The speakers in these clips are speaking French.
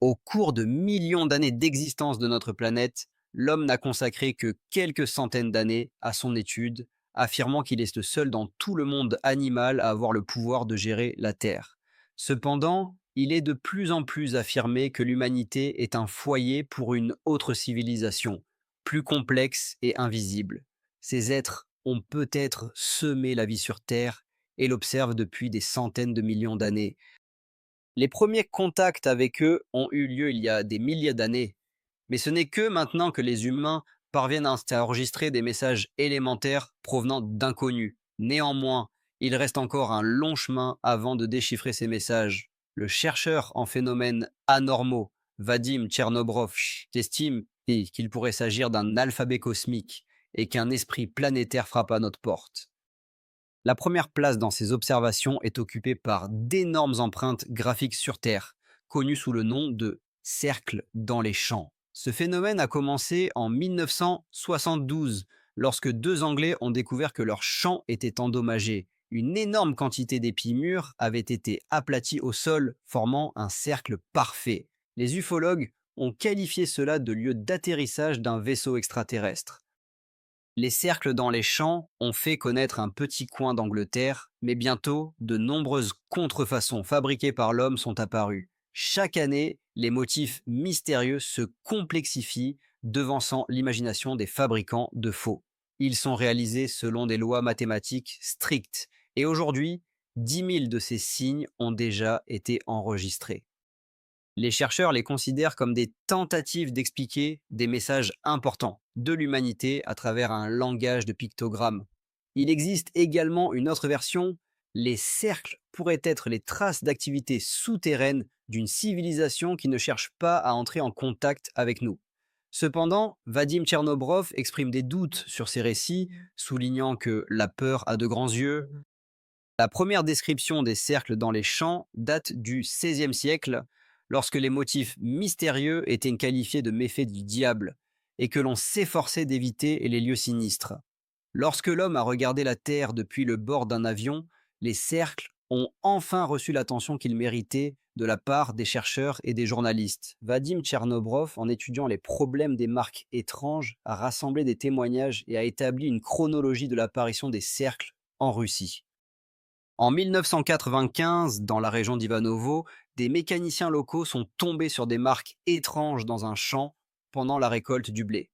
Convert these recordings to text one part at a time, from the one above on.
Au cours de millions d'années d'existence de notre planète, l'homme n'a consacré que quelques centaines d'années à son étude, affirmant qu'il est le seul dans tout le monde animal à avoir le pouvoir de gérer la Terre. Cependant, il est de plus en plus affirmé que l'humanité est un foyer pour une autre civilisation, plus complexe et invisible. Ces êtres ont peut-être semé la vie sur Terre et l'observent depuis des centaines de millions d'années. Les premiers contacts avec eux ont eu lieu il y a des milliers d'années, mais ce n'est que maintenant que les humains parviennent à enregistrer des messages élémentaires provenant d'inconnus. Néanmoins, il reste encore un long chemin avant de déchiffrer ces messages. Le chercheur en phénomènes anormaux, Vadim Tchernobrov, estime qu'il pourrait s'agir d'un alphabet cosmique et qu'un esprit planétaire frappe à notre porte. La première place dans ces observations est occupée par d'énormes empreintes graphiques sur Terre, connues sous le nom de cercles dans les champs. Ce phénomène a commencé en 1972, lorsque deux Anglais ont découvert que leur champ était endommagé. Une énorme quantité d'épis mûrs avait été aplatie au sol, formant un cercle parfait. Les ufologues ont qualifié cela de lieu d'atterrissage d'un vaisseau extraterrestre. Les cercles dans les champs ont fait connaître un petit coin d'Angleterre, mais bientôt, de nombreuses contrefaçons fabriquées par l'homme sont apparues. Chaque année, les motifs mystérieux se complexifient, devançant l'imagination des fabricants de faux. Ils sont réalisés selon des lois mathématiques strictes, et aujourd'hui, 10 000 de ces signes ont déjà été enregistrés. Les chercheurs les considèrent comme des tentatives d'expliquer des messages importants de l'humanité à travers un langage de pictogrammes. Il existe également une autre version. Les cercles pourraient être les traces d'activités souterraines d'une civilisation qui ne cherche pas à entrer en contact avec nous. Cependant, Vadim Tchernobrov exprime des doutes sur ces récits, soulignant que la peur a de grands yeux. La première description des cercles dans les champs date du XVIe siècle, lorsque les motifs mystérieux étaient qualifiés de méfaits du diable et que l'on s'efforçait d'éviter les lieux sinistres. Lorsque l'homme a regardé la Terre depuis le bord d'un avion, les cercles ont enfin reçu l'attention qu'ils méritaient de la part des chercheurs et des journalistes. Vadim Tchernobrov, en étudiant les problèmes des marques étranges, a rassemblé des témoignages et a établi une chronologie de l'apparition des cercles en Russie. En 1995, dans la région d'Ivanovo, des mécaniciens locaux sont tombés sur des marques étranges dans un champ pendant la récolte du blé.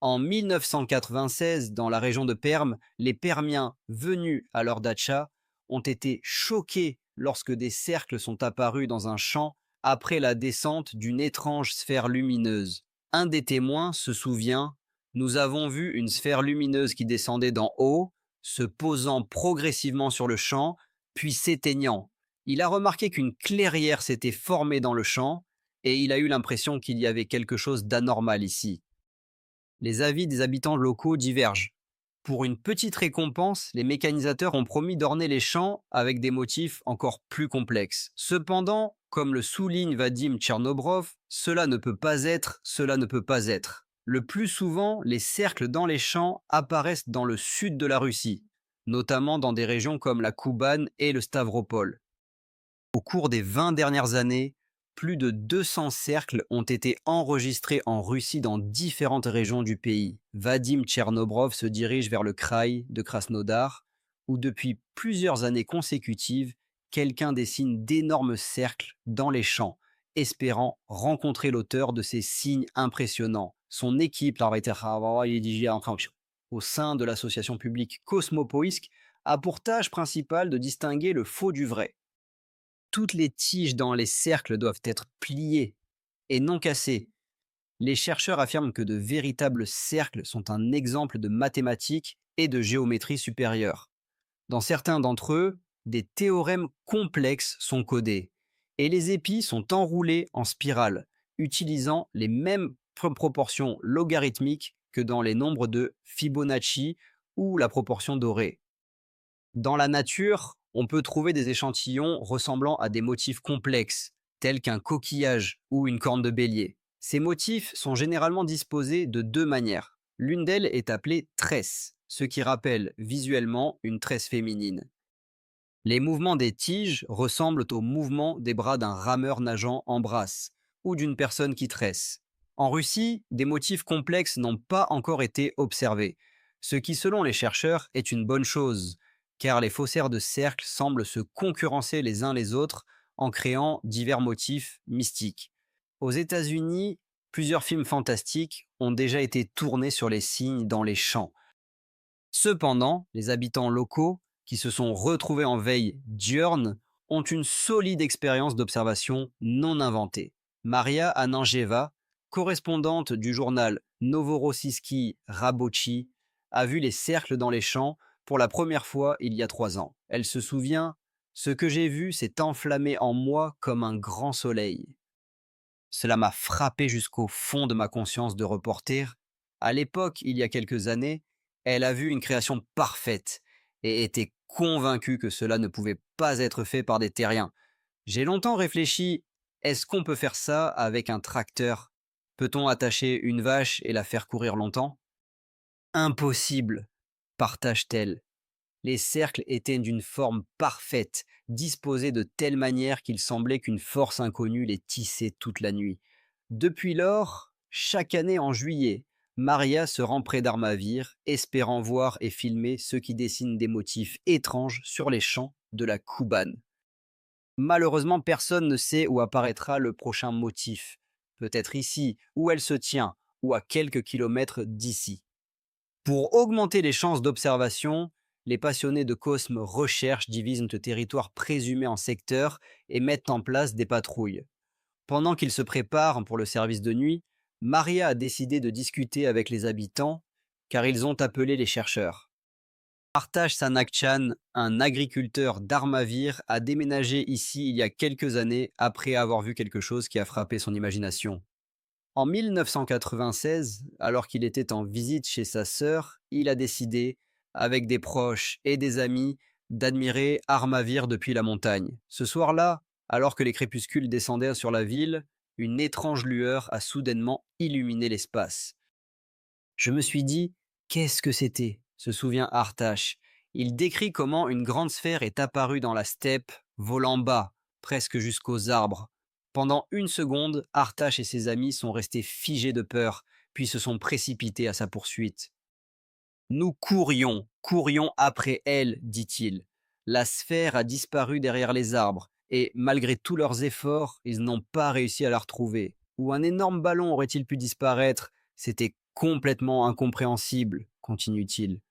En 1996, dans la région de Perm, les Permiens venus à leur datcha ont été choqués lorsque des cercles sont apparus dans un champ après la descente d'une étrange sphère lumineuse. Un des témoins se souvient: nous avons vu une sphère lumineuse qui descendait d'en haut, se posant progressivement sur le champ, puis s'éteignant. Il a remarqué qu'une clairière s'était formée dans le champ et il a eu l'impression qu'il y avait quelque chose d'anormal ici. Les avis des habitants locaux divergent. Pour une petite récompense, les mécanisateurs ont promis d'orner les champs avec des motifs encore plus complexes. Cependant, comme le souligne Vadim Tchernobrov, cela ne peut pas être, cela ne peut pas être. Le plus souvent, les cercles dans les champs apparaissent dans le sud de la Russie, notamment dans des régions comme la Kouban et le Stavropol. Au cours des 20 dernières années, plus de 200 cercles ont été enregistrés en Russie dans différentes régions du pays. Vadim Tchernobrov se dirige vers le kraï de Krasnodar, où depuis plusieurs années consécutives, quelqu'un dessine d'énormes cercles dans les champs, espérant rencontrer l'auteur de ces signes impressionnants. Son équipe, au sein de l'association publique Cosmopoisk, a pour tâche principale de distinguer le faux du vrai. Toutes les tiges dans les cercles doivent être pliées et non cassées. Les chercheurs affirment que de véritables cercles sont un exemple de mathématiques et de géométrie supérieure. Dans certains d'entre eux, des théorèmes complexes sont codés et les épis sont enroulés en spirale, utilisant les mêmes proportions logarithmiques que dans les nombres de Fibonacci ou la proportion dorée. Dans la nature, on peut trouver des échantillons ressemblant à des motifs complexes, tels qu'un coquillage ou une corne de bélier. Ces motifs sont généralement disposés de deux manières. L'une d'elles est appelée tresse, ce qui rappelle visuellement une tresse féminine. Les mouvements des tiges ressemblent aux mouvements des bras d'un rameur nageant en brasse, ou d'une personne qui tresse. En Russie, des motifs complexes n'ont pas encore été observés, ce qui selon les chercheurs est une bonne chose, car les faussaires de cercles semblent se concurrencer les uns les autres en créant divers motifs mystiques. Aux États-Unis, plusieurs films fantastiques ont déjà été tournés sur les signes dans les champs. Cependant, les habitants locaux, qui se sont retrouvés en veille diurne, ont une solide expérience d'observation non inventée. Maria Anangeva, correspondante du journal Novorossiyski Rabochi, a vu les cercles dans les champs pour la première fois il y a 3 ans. Elle se souvient: ce que j'ai vu s'est enflammé en moi comme un grand soleil. Cela m'a frappé jusqu'au fond de ma conscience de reporter. À l'époque, il y a quelques années, elle a vu une création parfaite et était convaincue que cela ne pouvait pas être fait par des terriens. J'ai longtemps réfléchi: est-ce qu'on peut faire ça avec un tracteur? Peut-on attacher une vache et la faire courir longtemps? Impossible, partage-t-elle. Les cercles étaient d'une forme parfaite, disposés de telle manière qu'il semblait qu'une force inconnue les tissait toute la nuit. Depuis lors, chaque année en juillet, Maria se rend près d'Armavir, espérant voir et filmer ceux qui dessinent des motifs étranges sur les champs de la Koubane. Malheureusement, personne ne sait où apparaîtra le prochain motif. Peut-être ici, où elle se tient, ou à quelques kilomètres d'ici. Pour augmenter les chances d'observation, les passionnés de Cosme Recherche divisent le territoire présumé en secteurs et mettent en place des patrouilles. Pendant qu'ils se préparent pour le service de nuit, Maria a décidé de discuter avec les habitants, car ils ont appelé les chercheurs. Artash Sanakchan, un agriculteur d'Armavir, a déménagé ici il y a quelques années après avoir vu quelque chose qui a frappé son imagination. En 1996, alors qu'il était en visite chez sa sœur, il a décidé, avec des proches et des amis, d'admirer Armavir depuis la montagne. Ce soir-là, alors que les crépuscules descendaient sur la ville, une étrange lueur a soudainement illuminé l'espace. Je me suis dit: qu'est-ce que c'était? Se souvient Artash. Il décrit comment une grande sphère est apparue dans la steppe, volant bas, presque jusqu'aux arbres. Pendant une seconde, Artash et ses amis sont restés figés de peur, puis se sont précipités à sa poursuite. Nous courions après elle, dit-il. La sphère a disparu derrière les arbres, et malgré tous leurs efforts, ils n'ont pas réussi à la retrouver. Où un énorme ballon aurait-il pu disparaître? C'était complètement incompréhensible, continue-t-il.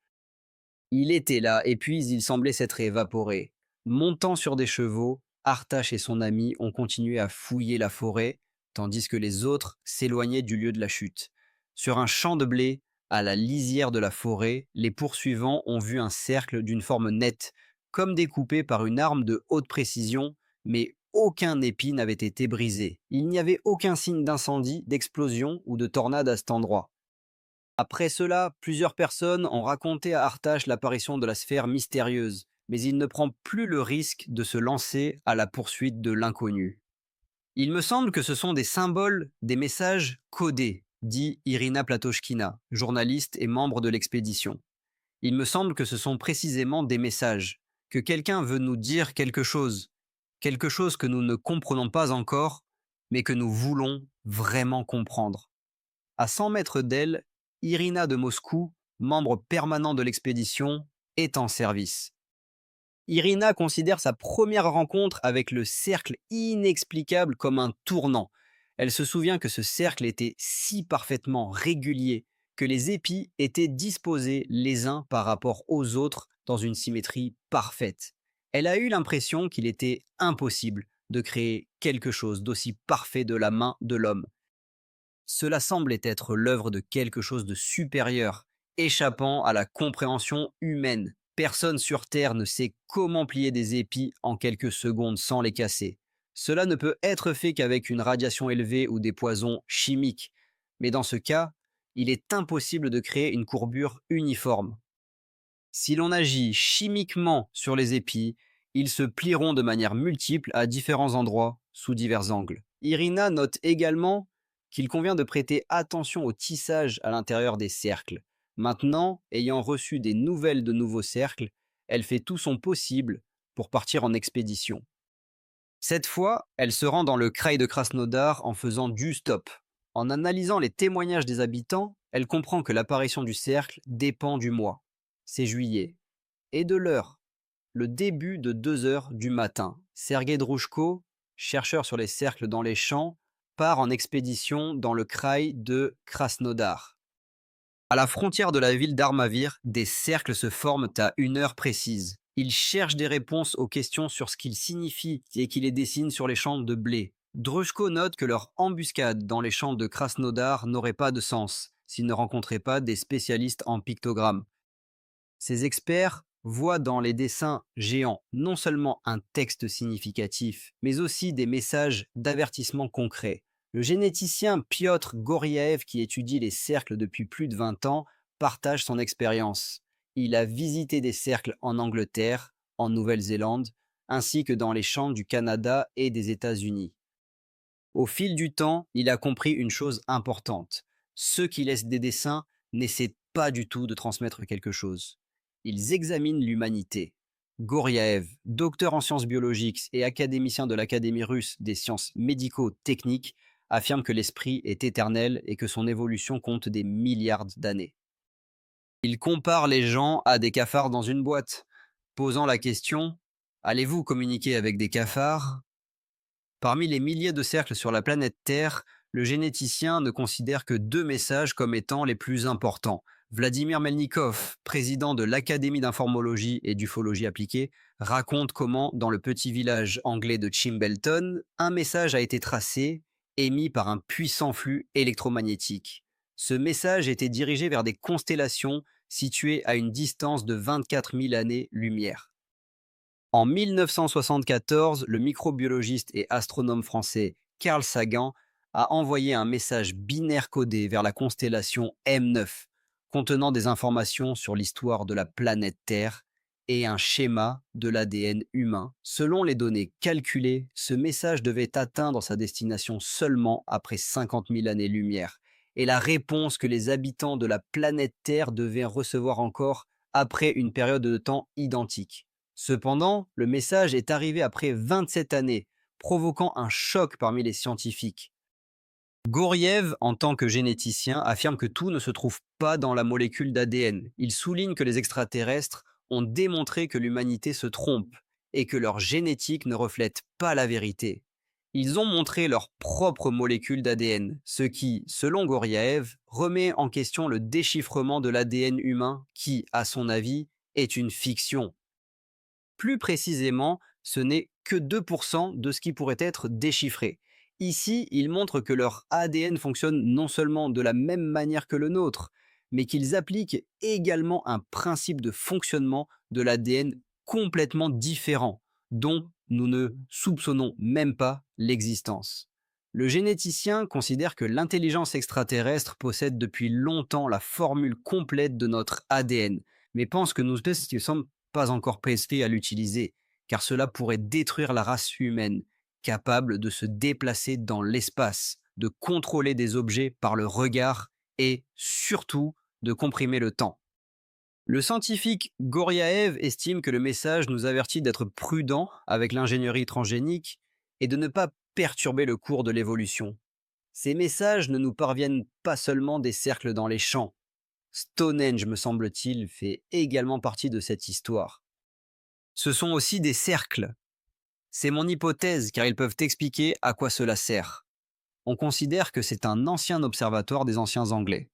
Il était là, et puis il semblait s'être évaporé. Montant sur des chevaux, Artash et son ami ont continué à fouiller la forêt, tandis que les autres s'éloignaient du lieu de la chute. Sur un champ de blé, à la lisière de la forêt, les poursuivants ont vu un cercle d'une forme nette, comme découpé par une arme de haute précision, mais aucun épi n'avait été brisé. Il n'y avait aucun signe d'incendie, d'explosion ou de tornade à cet endroit. Après cela, plusieurs personnes ont raconté à Artash l'apparition de la sphère mystérieuse, mais il ne prend plus le risque de se lancer à la poursuite de l'inconnu. Il me semble que ce sont des symboles, des messages codés, dit Irina Platochkina, journaliste et membre de l'expédition. Il me semble que ce sont précisément des messages, que quelqu'un veut nous dire quelque chose que nous ne comprenons pas encore, mais que nous voulons vraiment comprendre. À 100 mètres d'elle, Irina de Moscou, membre permanent de l'expédition, est en service. Irina considère sa première rencontre avec le cercle inexplicable comme un tournant. Elle se souvient que ce cercle était si parfaitement régulier que les épis étaient disposés les uns par rapport aux autres dans une symétrie parfaite. Elle a eu l'impression qu'il était impossible de créer quelque chose d'aussi parfait de la main de l'homme. Cela semblait être l'œuvre de quelque chose de supérieur, échappant à la compréhension humaine. Personne sur Terre ne sait comment plier des épis en quelques secondes sans les casser. Cela ne peut être fait qu'avec une radiation élevée ou des poisons chimiques. Mais dans ce cas, il est impossible de créer une courbure uniforme. Si l'on agit chimiquement sur les épis, ils se plieront de manière multiple à différents endroits, sous divers angles. Irina note également qu'il convient de prêter attention au tissage à l'intérieur des cercles. Maintenant, ayant reçu des nouvelles de nouveaux cercles, elle fait tout son possible pour partir en expédition. Cette fois, elle se rend dans le kraï de Krasnodar en faisant du stop. En analysant les témoignages des habitants, elle comprend que l'apparition du cercle dépend du mois. C'est juillet. Et de l'heure. Le début de 2 heures du matin. Sergei Drouchko, chercheur sur les cercles dans les champs, part en expédition dans le kraï de Krasnodar. À la frontière de la ville d'Armavir, des cercles se forment à une heure précise. Il cherche des réponses aux questions sur ce qu'ils signifient et qui les dessine sur les champs de blé. Drushko note que leur embuscade dans les champs de Krasnodar n'aurait pas de sens s'ils ne rencontraient pas des spécialistes en pictogrammes. Ces experts voient dans les dessins géants non seulement un texte significatif, mais aussi des messages d'avertissement concrets. Le généticien Piotr Goryaev, qui étudie les cercles depuis plus de 20 ans, partage son expérience. Il a visité des cercles en Angleterre, en Nouvelle-Zélande, ainsi que dans les champs du Canada et des États-Unis. Au fil du temps, il a compris une chose importante. Ceux qui laissent des dessins n'essaient pas du tout de transmettre quelque chose. Ils examinent l'humanité. Goryaev, docteur en sciences biologiques et académicien de l'Académie russe des sciences médico-techniques, affirme que l'esprit est éternel et que son évolution compte des milliards d'années. Il compare les gens à des cafards dans une boîte, posant la question: allez-vous communiquer avec des cafards? Parmi les milliers de cercles sur la planète Terre, le généticien ne considère que 2 messages comme étant les plus importants. Vladimir Melnikov, président de l'Académie d'informologie et d'ufologie appliquée, raconte comment, dans le petit village anglais de Chimbelton, un message a été tracé, émis par un puissant flux électromagnétique. Ce message était dirigé vers des constellations situées à une distance de 24 000 années-lumière. En 1974, le microbiologiste et astronome français Carl Sagan a envoyé un message binaire codé vers la constellation M9, contenant des informations sur l'histoire de la planète Terre et un schéma de l'ADN humain. Selon les données calculées, ce message devait atteindre sa destination seulement après 50 000 années-lumière, et la réponse que les habitants de la planète Terre devaient recevoir encore après une période de temps identique. Cependant, le message est arrivé après 27 années, provoquant un choc parmi les scientifiques. Goriev, en tant que généticien, affirme que tout ne se trouve pas dans la molécule d'ADN. Il souligne que les extraterrestres ont démontré que l'humanité se trompe et que leur génétique ne reflète pas la vérité. Ils ont montré leur propre molécule d'ADN, ce qui, selon Goryaev, remet en question le déchiffrement de l'ADN humain qui, à son avis, est une fiction. Plus précisément, ce n'est que 2% de ce qui pourrait être déchiffré. Ici, ils montrent que leur ADN fonctionne non seulement de la même manière que le nôtre, mais qu'ils appliquent également un principe de fonctionnement de l'ADN complètement différent, dont nous ne soupçonnons même pas l'existence. Le généticien considère que l'intelligence extraterrestre possède depuis longtemps la formule complète de notre ADN, mais pense que nous ne sommes pas encore prêtés à l'utiliser, car cela pourrait détruire la race humaine, capable de se déplacer dans l'espace, de contrôler des objets par le regard et, surtout, de comprimer le temps. Le scientifique Goryaev estime que le message nous avertit d'être prudents avec l'ingénierie transgénique et de ne pas perturber le cours de l'évolution. Ces messages ne nous parviennent pas seulement des cercles dans les champs. Stonehenge, me semble-t-il, fait également partie de cette histoire. Ce sont aussi des cercles. C'est mon hypothèse, car ils peuvent expliquer à quoi cela sert. On considère que c'est un ancien observatoire des anciens Anglais.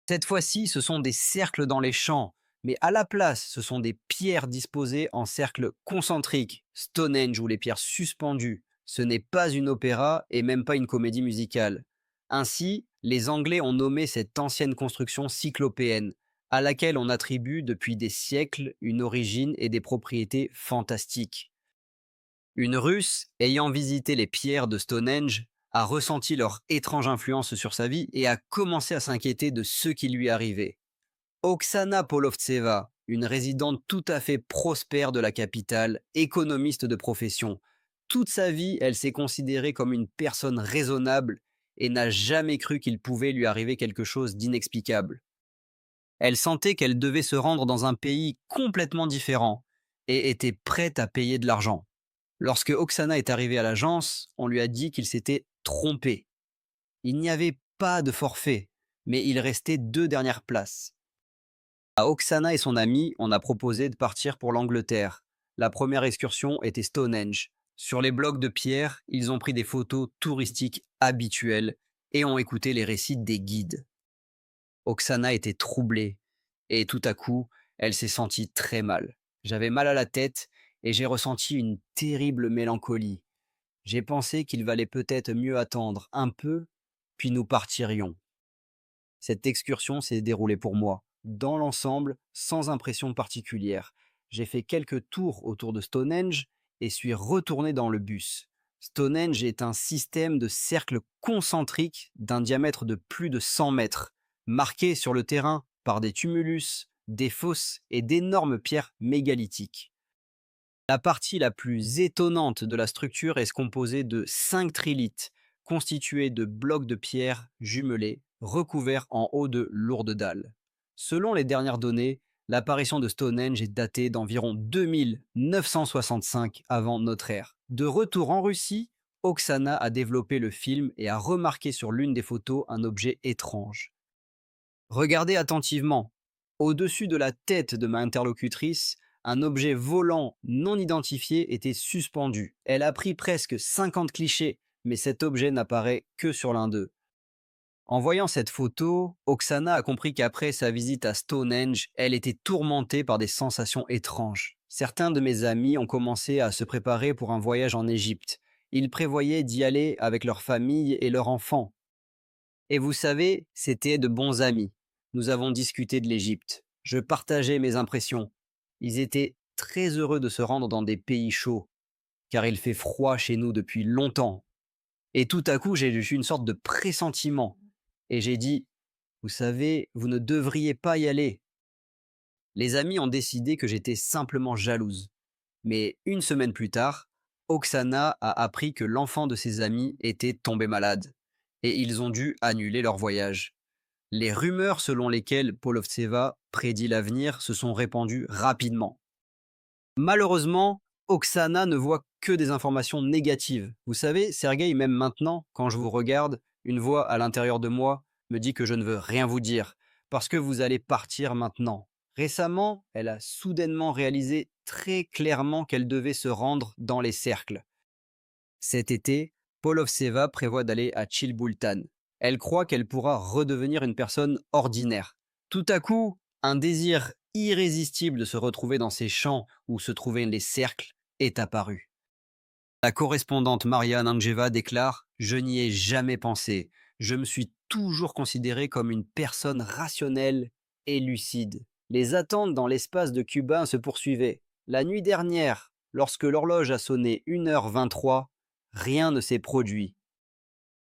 Cette fois-ci, ce sont des cercles dans les champs, mais à la place, ce sont des pierres disposées en cercles concentriques, Stonehenge ou les pierres suspendues. Ce n'est pas une opéra et même pas une comédie musicale. Ainsi, les Anglais ont nommé cette ancienne construction cyclopéenne, à laquelle on attribue depuis des siècles une origine et des propriétés fantastiques. Une Russe, ayant visité les pierres de Stonehenge, a ressenti leur étrange influence sur sa vie et a commencé à s'inquiéter de ce qui lui arrivait. Oksana Polovtseva, une résidente tout à fait prospère de la capitale, économiste de profession, toute sa vie, elle s'est considérée comme une personne raisonnable et n'a jamais cru qu'il pouvait lui arriver quelque chose d'inexplicable. Elle sentait qu'elle devait se rendre dans un pays complètement différent et était prête à payer de l'argent. Lorsque Oksana est arrivé à l'agence, on lui a dit qu'il s'était trompé. Il n'y avait pas de forfait, mais il restait 2 dernières places. À Oksana et son ami, on a proposé de partir pour l'Angleterre. La première excursion était Stonehenge. Sur les blocs de pierre, ils ont pris des photos touristiques habituelles et ont écouté les récits des guides. Oksana était troublée et tout à coup, elle s'est sentie très mal. J'avais mal à la tête et j'ai ressenti une terrible mélancolie. J'ai pensé qu'il valait peut-être mieux attendre un peu, puis nous partirions. Cette excursion s'est déroulée pour moi, dans l'ensemble, sans impression particulière. J'ai fait quelques tours autour de Stonehenge et suis retourné dans le bus. Stonehenge est un système de cercles concentriques d'un diamètre de plus de 100 mètres, marqué sur le terrain par des tumulus, des fosses et d'énormes pierres mégalithiques. La partie la plus étonnante de la structure est composée de 5 trilithes, constitués de blocs de pierre jumelés, recouverts en haut de lourdes dalles. Selon les dernières données, l'apparition de Stonehenge est datée d'environ 2965 avant notre ère. De retour en Russie, Oksana a développé le film et a remarqué sur l'une des photos un objet étrange. Regardez attentivement. Au-dessus de la tête de ma interlocutrice, un objet volant non identifié était suspendu. Elle a pris presque 50 clichés, mais cet objet n'apparaît que sur l'un d'eux. En voyant cette photo, Oksana a compris qu'après sa visite à Stonehenge, elle était tourmentée par des sensations étranges. Certains de mes amis ont commencé à se préparer pour un voyage en Égypte. Ils prévoyaient d'y aller avec leur famille et leurs enfants. Et vous savez, c'était de bons amis. Nous avons discuté de l'Égypte. Je partageais mes impressions. Ils étaient très heureux de se rendre dans des pays chauds, car il fait froid chez nous depuis longtemps. Et tout à coup, j'ai eu une sorte de pressentiment. Et j'ai dit, vous savez, vous ne devriez pas y aller. Les amis ont décidé que j'étais simplement jalouse. Mais une semaine plus tard, Oksana a appris que l'enfant de ses amis était tombé malade. Et ils ont dû annuler leur voyage. Les rumeurs selon lesquelles Polovtseva prédit l'avenir se sont répandues rapidement. Malheureusement, Oksana ne voit que des informations négatives. Vous savez, Sergueï, même maintenant, quand je vous regarde, une voix à l'intérieur de moi me dit que je ne veux rien vous dire, parce que vous allez partir maintenant. Récemment, elle a soudainement réalisé très clairement qu'elle devait se rendre dans les cercles. Cet été, Polovtseva prévoit d'aller à Chilbultan. Elle croit qu'elle pourra redevenir une personne ordinaire. Tout à coup, un désir irrésistible de se retrouver dans ces champs où se trouvaient les cercles est apparu. La correspondante Maria Nanjeva déclare : « Je n'y ai jamais pensé. Je me suis toujours considérée comme une personne rationnelle et lucide. Les attentes dans l'espace de Cuba se poursuivaient. La nuit dernière, lorsque l'horloge a sonné 1h23, rien ne s'est produit.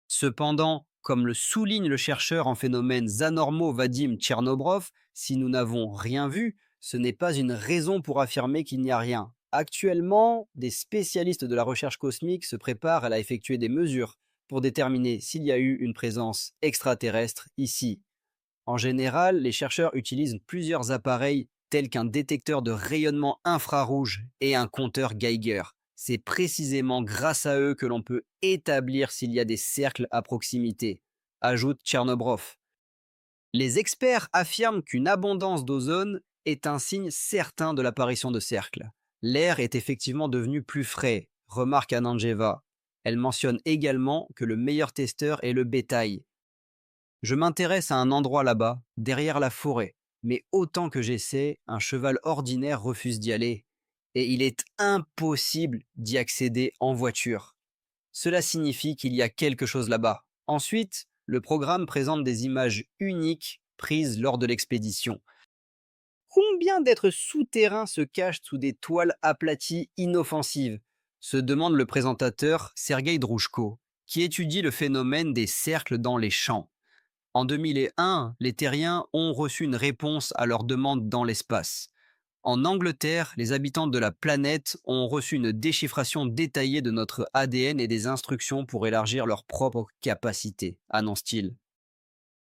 Cependant, comme le souligne le chercheur en phénomènes anormaux Vadim Tchernobrov, si nous n'avons rien vu, ce n'est pas une raison pour affirmer qu'il n'y a rien. Actuellement, des spécialistes de la recherche cosmique se préparent à effectuer des mesures pour déterminer s'il y a eu une présence extraterrestre ici. En général, les chercheurs utilisent plusieurs appareils tels qu'un détecteur de rayonnement infrarouge et un compteur Geiger. C'est précisément grâce à eux que l'on peut établir s'il y a des cercles à proximité, ajoute Tchernobrov. Les experts affirment qu'une abondance d'ozone est un signe certain de l'apparition de cercles. L'air est effectivement devenu plus frais, remarque Anandjeva. Elle mentionne également que le meilleur testeur est le bétail. Je m'intéresse à un endroit là-bas, derrière la forêt, mais autant que j'essaie, un cheval ordinaire refuse d'y aller, et il est impossible d'y accéder en voiture. Cela signifie qu'il y a quelque chose là-bas. Ensuite, le programme présente des images uniques prises lors de l'expédition. Combien d'êtres souterrains se cachent sous des toiles aplaties inoffensives se demande le présentateur Sergueï Drouchko, qui étudie le phénomène des cercles dans les champs. En 2001, les terriens ont reçu une réponse à leur demande dans l'espace. En Angleterre, les habitants de la planète ont reçu une déchiffration détaillée de notre ADN et des instructions pour élargir leurs propres capacités, annonce-t-il.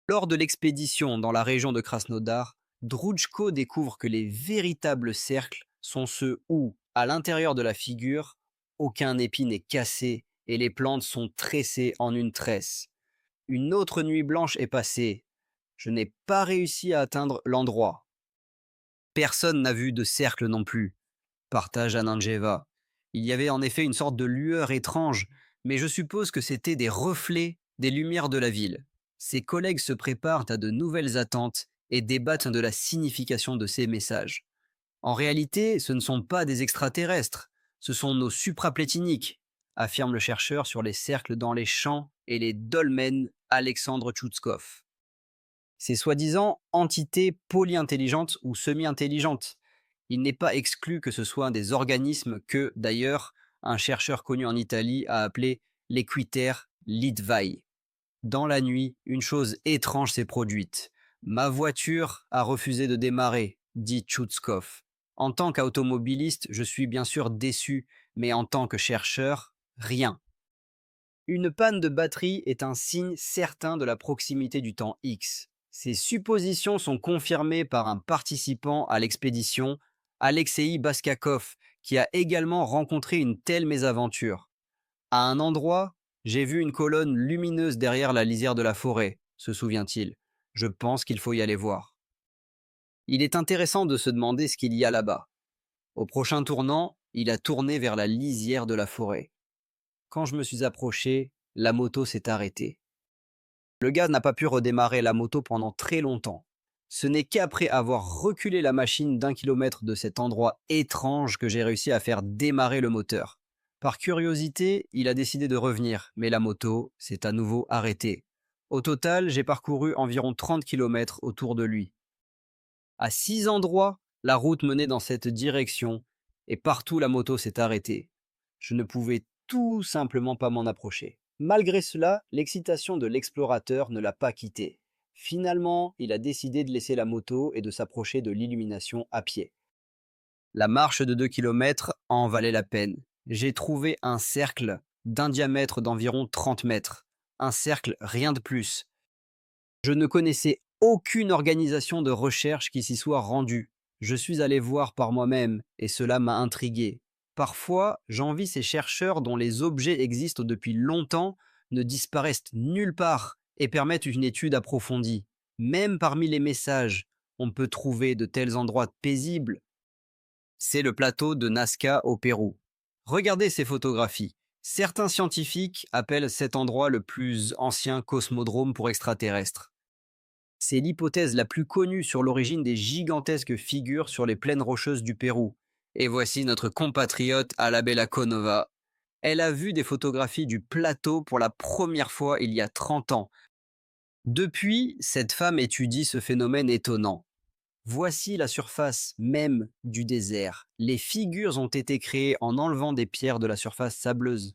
Lors de l'expédition dans la région de Krasnodar, Drouchko découvre que les véritables cercles sont ceux où, à l'intérieur de la figure, aucun épi n'est cassé et les plantes sont tressées en une tresse. Une autre nuit blanche est passée. Je n'ai pas réussi à atteindre l'endroit. Personne n'a vu de cercle non plus, partage Anandjeva. Il y avait en effet une sorte de lueur étrange, mais je suppose que c'était des reflets des lumières de la ville. Ses collègues se préparent à de nouvelles attentes et débattent de la signification de ces messages. En réalité, ce ne sont pas des extraterrestres, ce sont nos supraplétiniques, affirme le chercheur sur les cercles dans les champs et les dolmens Alexandre Tchoutskov. Ces soi-disant entités polyintelligentes ou semi-intelligentes. Il n'est pas exclu que ce soient des organismes que, d'ailleurs, un chercheur connu en Italie a appelé l'Equiter Litvai. Dans la nuit, une chose étrange s'est produite. Ma voiture a refusé de démarrer, dit Tchoutskov. En tant qu'automobiliste, je suis bien sûr déçu, mais en tant que chercheur, rien. Une panne de batterie est un signe certain de la proximité du temps X. Ces suppositions sont confirmées par un participant à l'expédition, Alexei Baskakov, qui a également rencontré une telle mésaventure. À un endroit, j'ai vu une colonne lumineuse derrière la lisière de la forêt, se souvient-il. Je pense qu'il faut y aller voir. Il est intéressant de se demander ce qu'il y a là-bas. Au prochain tournant, il a tourné vers la lisière de la forêt. Quand je me suis approché, la moto s'est arrêtée. Le gars n'a pas pu redémarrer la moto pendant très longtemps. Ce n'est qu'après avoir reculé la machine d'1 kilomètre de cet endroit étrange que j'ai réussi à faire démarrer le moteur. Par curiosité, il a décidé de revenir, mais la moto s'est à nouveau arrêtée. Au total, j'ai parcouru environ 30 kilomètres autour de lui. À 6 endroits, la route menait dans cette direction, et partout la moto s'est arrêtée. Je ne pouvais tout simplement pas m'en approcher. Malgré cela, l'excitation de l'explorateur ne l'a pas quitté. Finalement, il a décidé de laisser la moto et de s'approcher de l'illumination à pied. La marche de 2 kilomètres en valait la peine. J'ai trouvé un cercle d'un diamètre d'environ 30 mètres. Un cercle, rien de plus. Je ne connaissais aucune organisation de recherche qui s'y soit rendue. Je suis allé voir par moi-même et cela m'a intrigué. Parfois, j'envie ces chercheurs dont les objets existent depuis longtemps, ne disparaissent nulle part et permettent une étude approfondie. Même parmi les messages, on peut trouver de tels endroits paisibles. C'est le plateau de Nazca au Pérou. Regardez ces photographies. Certains scientifiques appellent cet endroit le plus ancien cosmodrome pour extraterrestres. C'est l'hypothèse la plus connue sur l'origine des gigantesques figures sur les plaines rocheuses du Pérou. Et voici notre compatriote Alabella Konova. Elle a vu des photographies du plateau pour la première fois il y a 30 ans. Depuis, cette femme étudie ce phénomène étonnant. Voici la surface même du désert. Les figures ont été créées en enlevant des pierres de la surface sableuse.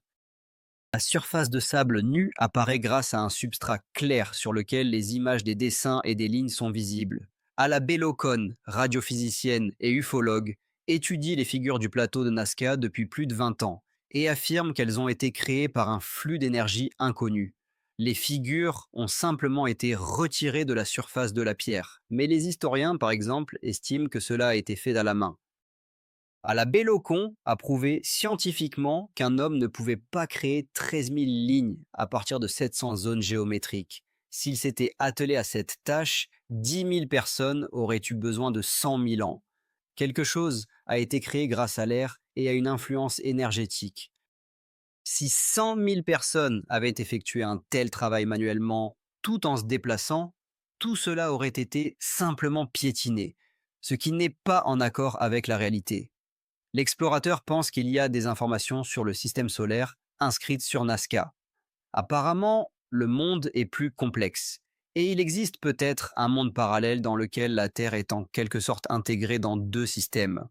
La surface de sable nu apparaît grâce à un substrat clair sur lequel les images des dessins et des lignes sont visibles. Ala Bellocone, radiophysicienne et ufologue, étudie les figures du plateau de Nazca depuis plus de 20 ans et affirme qu'elles ont été créées par un flux d'énergie inconnu. Les figures ont simplement été retirées de la surface de la pierre, mais les historiens, par exemple, estiment que cela a été fait à la main. La Bellocon a prouvé scientifiquement qu'un homme ne pouvait pas créer 13 000 lignes à partir de 700 zones géométriques. S'il s'était attelé à cette tâche, 10 000 personnes auraient eu besoin de 100 000 ans. Quelque chose a été créé grâce à l'air et à une influence énergétique. Si 100 000 personnes avaient effectué un tel travail manuellement, tout en se déplaçant, tout cela aurait été simplement piétiné, ce qui n'est pas en accord avec la réalité. L'explorateur pense qu'il y a des informations sur le système solaire inscrites sur Nazca. Apparemment, le monde est plus complexe. Et il existe peut-être un monde parallèle dans lequel la Terre est en quelque sorte intégrée dans deux systèmes.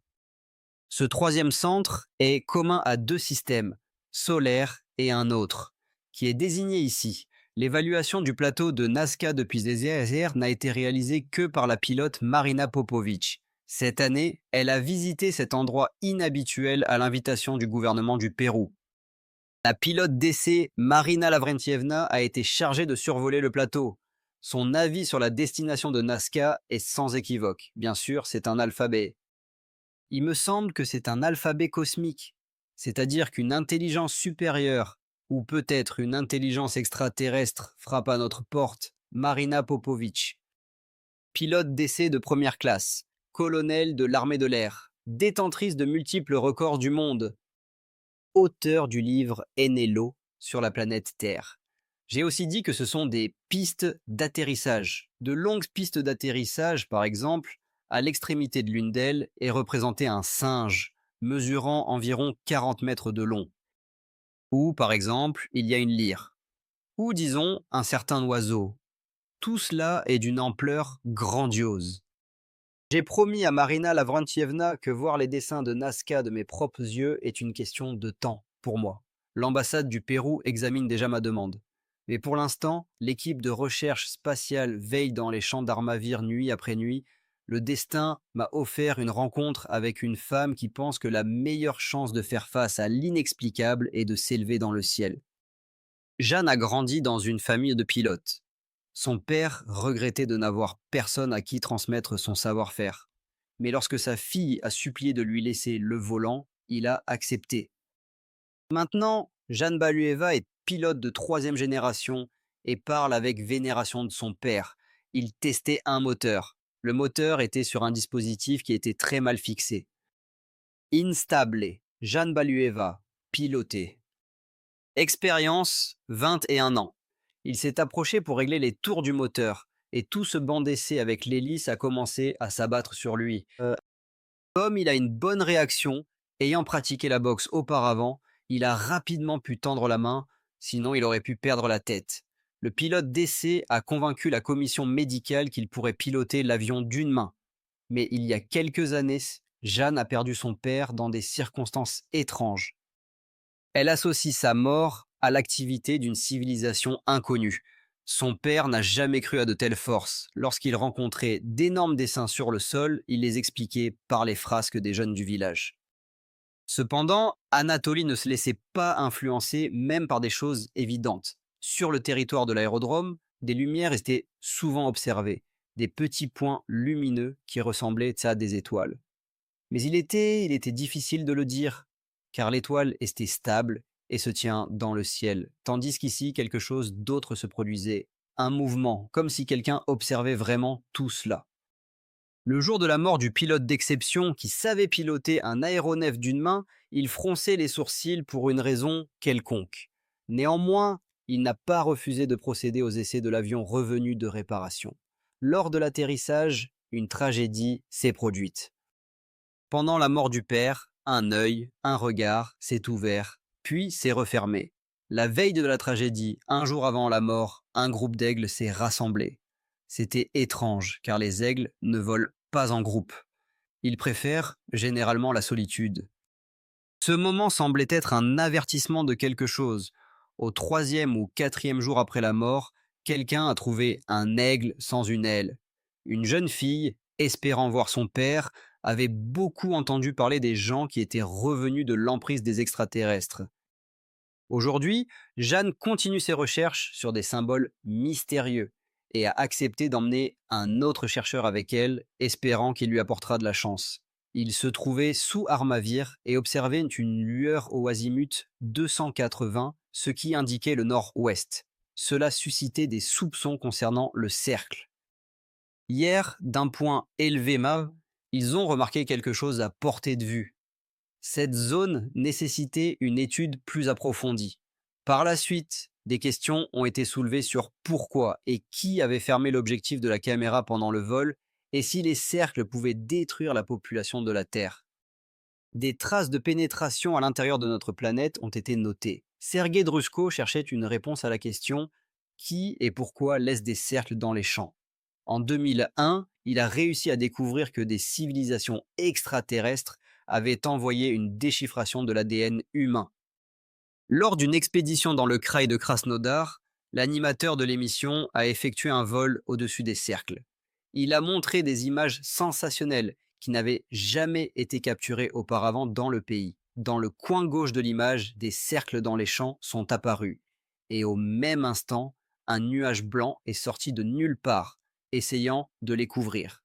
Ce troisième centre est commun à deux systèmes, solaire et un autre, qui est désigné ici. L'évaluation du plateau de Nazca depuis les airs n'a été réalisée que par la pilote Marina Popovic. Cette année, elle a visité cet endroit inhabituel à l'invitation du gouvernement du Pérou. La pilote d'essai Marina Lavrentievna a été chargée de survoler le plateau. Son avis sur la destination de Nazca est sans équivoque. Bien sûr, c'est un alphabet. Il me semble que c'est un alphabet cosmique. c'est-à-dire qu'une intelligence supérieure ou peut-être une intelligence extraterrestre frappe à notre porte, Marina Popovic, pilote d'essai de première classe, colonel de l'armée de l'air, détentrice de multiples records du monde, auteur du livre Enelo sur la planète Terre. J'ai aussi dit que ce sont des pistes d'atterrissage. De longues pistes d'atterrissage, par exemple, à l'extrémité de l'une d'elles est représenté un singe, mesurant environ 40 mètres de long. Ou, par exemple, il y a une lyre. Ou, disons, un certain oiseau. Tout cela est d'une ampleur grandiose. J'ai promis à Marina Lavrentievna que voir les dessins de Nazca de mes propres yeux est une question de temps pour moi. L'ambassade du Pérou examine déjà ma demande. Mais pour l'instant, l'équipe de recherche spatiale veille dans les champs d'Armavir nuit après nuit. Le destin m'a offert une rencontre avec une femme qui pense que la meilleure chance de faire face à l'inexplicable est de s'élever dans le ciel. Jeanne a grandi dans une famille de pilotes. Son père regrettait de n'avoir personne à qui transmettre son savoir-faire. Mais lorsque sa fille a supplié de lui laisser le volant, il a accepté. Maintenant, Jeanne Balueva est pilote de troisième génération et parle avec vénération de son père. Il testait un moteur. Le moteur était sur un dispositif qui était très mal fixé. Instable, Jeanne Balueva, piloté. Expérience, 21 ans. Il s'est approché pour régler les tours du moteur, et tout ce banc d'essai avec l'hélice a commencé à s'abattre sur lui. Comme il a une bonne réaction, ayant pratiqué la boxe auparavant, il a rapidement pu tendre la main, sinon il aurait pu perdre la tête. Le pilote d'essai a convaincu la commission médicale qu'il pourrait piloter l'avion d'une main. Mais il y a quelques années, Jeanne a perdu son père dans des circonstances étranges. Elle associe sa mort à l'activité d'une civilisation inconnue. Son père n'a jamais cru à de telles forces. Lorsqu'il rencontrait d'énormes dessins sur le sol, il les expliquait par les frasques des jeunes du village. Cependant, Anatoly ne se laissait pas influencer même par des choses évidentes. Sur le territoire de l'aérodrome, des lumières étaient souvent observées, des petits points lumineux qui ressemblaient à des étoiles. Mais il était difficile de le dire, car l'étoile était stable et se tient dans le ciel, tandis qu'ici quelque chose d'autre se produisait, un mouvement, comme si quelqu'un observait vraiment tout cela. Le jour de la mort du pilote d'exception qui savait piloter un aéronef d'une main, il fronçait les sourcils pour une raison quelconque. Néanmoins, il n'a pas refusé de procéder aux essais de l'avion revenu de réparation. Lors de l'atterrissage, une tragédie s'est produite. Pendant la mort du père, un œil, un regard s'est ouvert, puis s'est refermé. La veille de la tragédie, un jour avant la mort, un groupe d'aigles s'est rassemblé. C'était étrange, car les aigles ne volent pas en groupe. Ils préfèrent généralement la solitude. Ce moment semblait être un avertissement de quelque chose. Au troisième ou quatrième jour après la mort, quelqu'un a trouvé un aigle sans une aile. Une jeune fille, espérant voir son père, avait beaucoup entendu parler des gens qui étaient revenus de l'emprise des extraterrestres. Aujourd'hui, Jeanne continue ses recherches sur des symboles mystérieux et a accepté d'emmener un autre chercheur avec elle, espérant qu'il lui apportera de la chance. Il se trouvait sous Armavir et observait une lueur au azimut 280, ce qui indiquait le nord-ouest. Cela suscitait des soupçons concernant le cercle. Hier, d'un point élevé MAV, ils ont remarqué quelque chose à portée de vue. Cette zone nécessitait une étude plus approfondie. Par la suite, des questions ont été soulevées sur pourquoi et qui avait fermé l'objectif de la caméra pendant le vol et si les cercles pouvaient détruire la population de la Terre. Des traces de pénétration à l'intérieur de notre planète ont été notées. Sergei Drusko cherchait une réponse à la question qui et pourquoi laisse des cercles dans les champs. En 2001, il a réussi à découvrir que des civilisations extraterrestres avaient envoyé une déchiffration de l'ADN humain. Lors d'une expédition dans le kraï de Krasnodar, l'animateur de l'émission a effectué un vol au-dessus des cercles. Il a montré des images sensationnelles qui n'avaient jamais été capturées auparavant dans le pays. Dans le coin gauche de l'image, des cercles dans les champs sont apparus. Et au même instant, un nuage blanc est sorti de nulle part, essayant de les couvrir.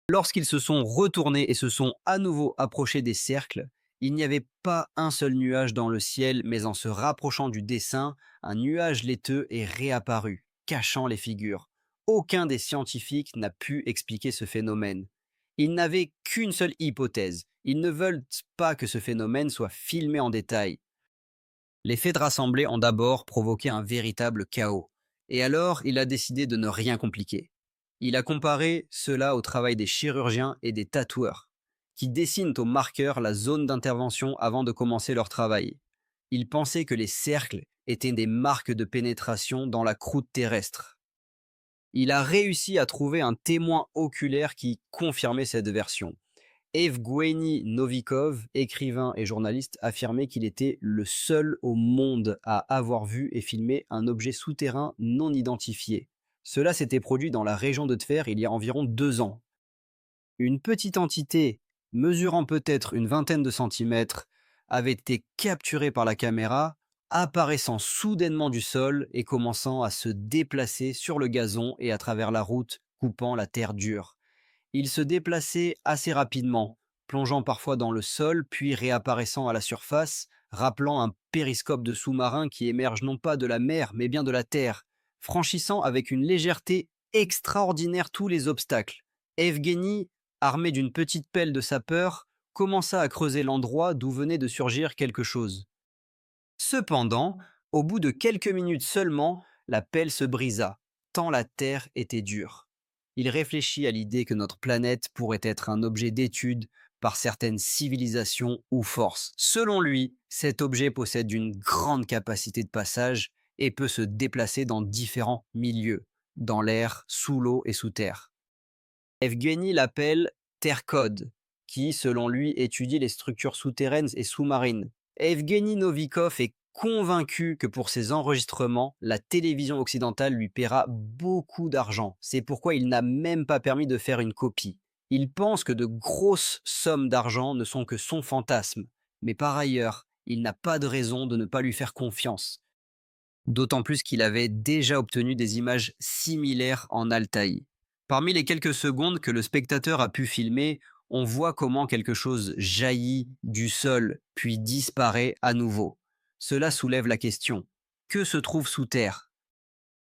Lorsqu'ils se sont retournés et se sont à nouveau approchés des cercles, Il n'y avait pas un seul nuage dans le ciel, mais en se rapprochant du dessin, un nuage laiteux est réapparu, cachant les figures. Aucun des scientifiques n'a pu expliquer ce phénomène. Ils n'avaient qu'une seule hypothèse. Ils ne veulent pas que ce phénomène soit filmé en détail. Les faits de rassembler ont d'abord provoqué un véritable chaos. Et alors, il a décidé de ne rien compliquer. Il a comparé cela au travail des chirurgiens et des tatoueurs, qui dessinent au marqueur la zone d'intervention avant de commencer leur travail. Il pensait que les cercles étaient des marques de pénétration dans la croûte terrestre. Il a réussi à trouver un témoin oculaire qui confirmait cette version. Evgueni Novikov, écrivain et journaliste, affirmait qu'il était le seul au monde à avoir vu et filmé un objet souterrain non identifié. Cela s'était produit dans la région de Tver il y a environ 2 ans. Une petite entité, mesurant peut-être une vingtaine de centimètres, avait été capturée par la caméra, apparaissant soudainement du sol et commençant à se déplacer sur le gazon et à travers la route, coupant la terre dure. Il se déplaçait assez rapidement, plongeant parfois dans le sol, puis réapparaissant à la surface, rappelant un périscope de sous-marin qui émerge non pas de la mer, mais bien de la terre, franchissant avec une légèreté extraordinaire tous les obstacles. Evgeny, armé d'une petite pelle de sapeur, commença à creuser l'endroit d'où venait de surgir quelque chose. Cependant, au bout de quelques minutes seulement, la pelle se brisa, tant la terre était dure. Il réfléchit à l'idée que notre planète pourrait être un objet d'étude par certaines civilisations ou forces. Selon lui, cet objet possède une grande capacité de passage et peut se déplacer dans différents milieux, dans l'air, sous l'eau et sous terre. Evgeny l'appelle Terre Code, qui, selon lui, étudie les structures souterraines et sous-marines. Evgeny Novikov est convaincu que pour ses enregistrements, la télévision occidentale lui paiera beaucoup d'argent. C'est pourquoi il n'a même pas permis de faire une copie. Il pense que de grosses sommes d'argent ne sont que son fantasme. Mais par ailleurs, il n'a pas de raison de ne pas lui faire confiance. D'autant plus qu'il avait déjà obtenu des images similaires en Altaï. Parmi les quelques secondes que le spectateur a pu filmer, on voit comment quelque chose jaillit du sol, puis disparaît à nouveau. Cela soulève la question. Que se trouve sous terre?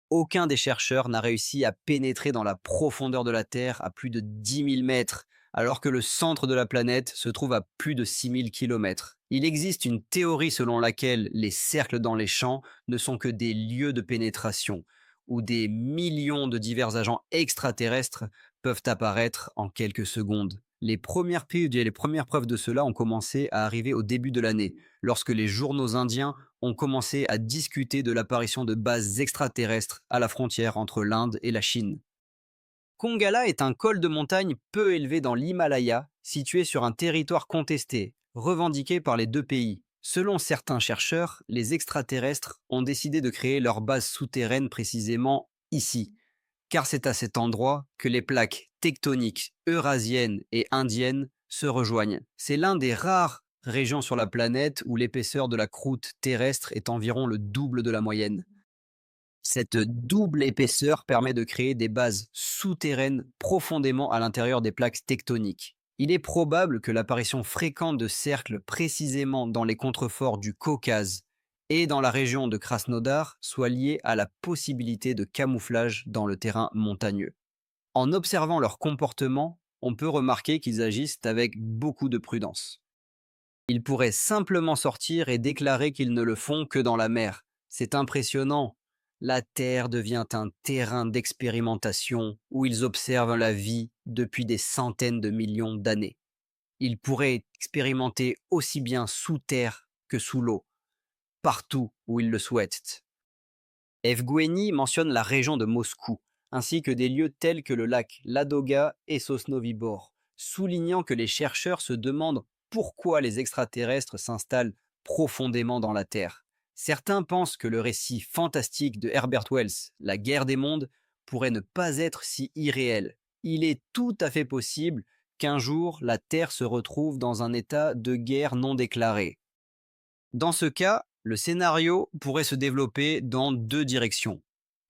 Aucun des chercheurs n'a réussi à pénétrer dans la profondeur de la Terre à plus de 10 000 mètres, alors que le centre de la planète se trouve à plus de 6 000 kilomètres. Il existe une théorie selon laquelle les cercles dans les champs ne sont que des lieux de pénétration, où des millions de divers agents extraterrestres peuvent apparaître en quelques secondes. Les premières piles et les premières preuves de cela ont commencé à arriver au début de l'année, lorsque les journaux indiens ont commencé à discuter de l'apparition de bases extraterrestres à la frontière entre l'Inde et la Chine. Kongala est un col de montagne peu élevé dans l'Himalaya, situé sur un territoire contesté, revendiqué par les deux pays. Selon certains chercheurs, les extraterrestres ont décidé de créer leur base souterraine précisément ici, car c'est à cet endroit que les plaques tectoniques eurasiennes et indiennes se rejoignent. C'est l'un des rares régions sur la planète où l'épaisseur de la croûte terrestre est environ le double de la moyenne. Cette double épaisseur permet de créer des bases souterraines profondément à l'intérieur des plaques tectoniques. Il est probable que l'apparition fréquente de cercles précisément dans les contreforts du Caucase et dans la région de Krasnodar soit liée à la possibilité de camouflage dans le terrain montagneux. En observant leur comportement, on peut remarquer qu'ils agissent avec beaucoup de prudence. Ils pourraient simplement sortir et déclarer qu'ils ne le font que dans la mer. C'est impressionnant. La Terre devient un terrain d'expérimentation où ils observent la vie depuis des centaines de millions d'années. Ils pourraient expérimenter aussi bien sous terre que sous l'eau, partout où ils le souhaitent. Evgueni mentionne la région de Moscou, ainsi que des lieux tels que le lac Ladoga et Sosnovyï Bor, soulignant que les chercheurs se demandent pourquoi les extraterrestres s'installent profondément dans la Terre. Certains pensent que le récit fantastique de Herbert Wells, La guerre des mondes, pourrait ne pas être si irréel. Il est tout à fait possible qu'un jour la Terre se retrouve dans un état de guerre non déclaré. Dans ce cas, le scénario pourrait se développer dans deux directions.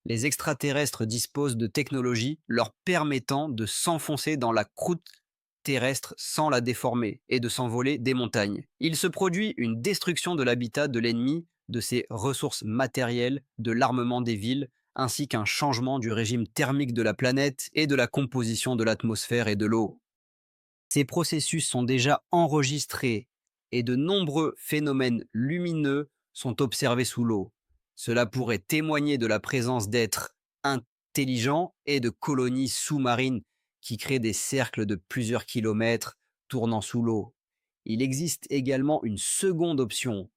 Les extraterrestres disposent de technologies leur permettant de s'enfoncer dans la croûte terrestre sans la déformer et de s'envoler des montagnes. Il se produit une destruction de l'habitat de l'ennemi, de ses ressources matérielles, de l'armement des villes, ainsi qu'un changement du régime thermique de la planète et de la composition de l'atmosphère et de l'eau. Ces processus sont déjà enregistrés et de nombreux phénomènes lumineux sont observés sous l'eau. Cela pourrait témoigner de la présence d'êtres intelligents et de colonies sous-marines qui créent des cercles de plusieurs kilomètres tournant sous l'eau. Il existe également une seconde option,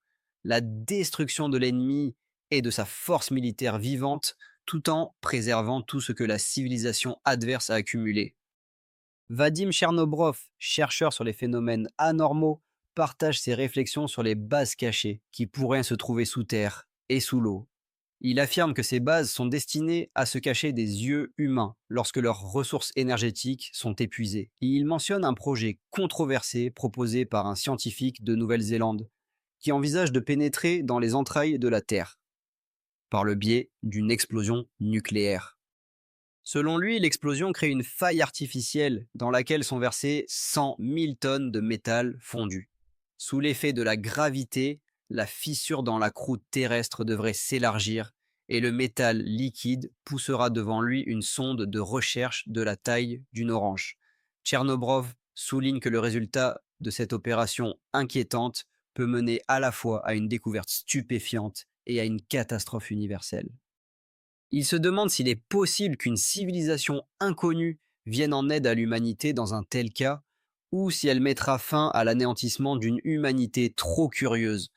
la destruction de l'ennemi et de sa force militaire vivante tout en préservant tout ce que la civilisation adverse a accumulé. Vadim Chernobrov, chercheur sur les phénomènes anormaux, partage ses réflexions sur les bases cachées qui pourraient se trouver sous terre et sous l'eau. Il affirme que ces bases sont destinées à se cacher des yeux humains lorsque leurs ressources énergétiques sont épuisées. Il mentionne un projet controversé proposé par un scientifique de Nouvelle-Zélande qui envisage de pénétrer dans les entrailles de la Terre par le biais d'une explosion nucléaire. Selon lui, l'explosion crée une faille artificielle dans laquelle sont versées 100 000 tonnes de métal fondu. Sous l'effet de la gravité, la fissure dans la croûte terrestre devrait s'élargir et le métal liquide poussera devant lui une sonde de recherche de la taille d'une orange. Tchernobrov souligne que le résultat de cette opération inquiétante peut mener à la fois à une découverte stupéfiante et à une catastrophe universelle. Il se demande s'il est possible qu'une civilisation inconnue vienne en aide à l'humanité dans un tel cas, ou si elle mettra fin à l'anéantissement d'une humanité trop curieuse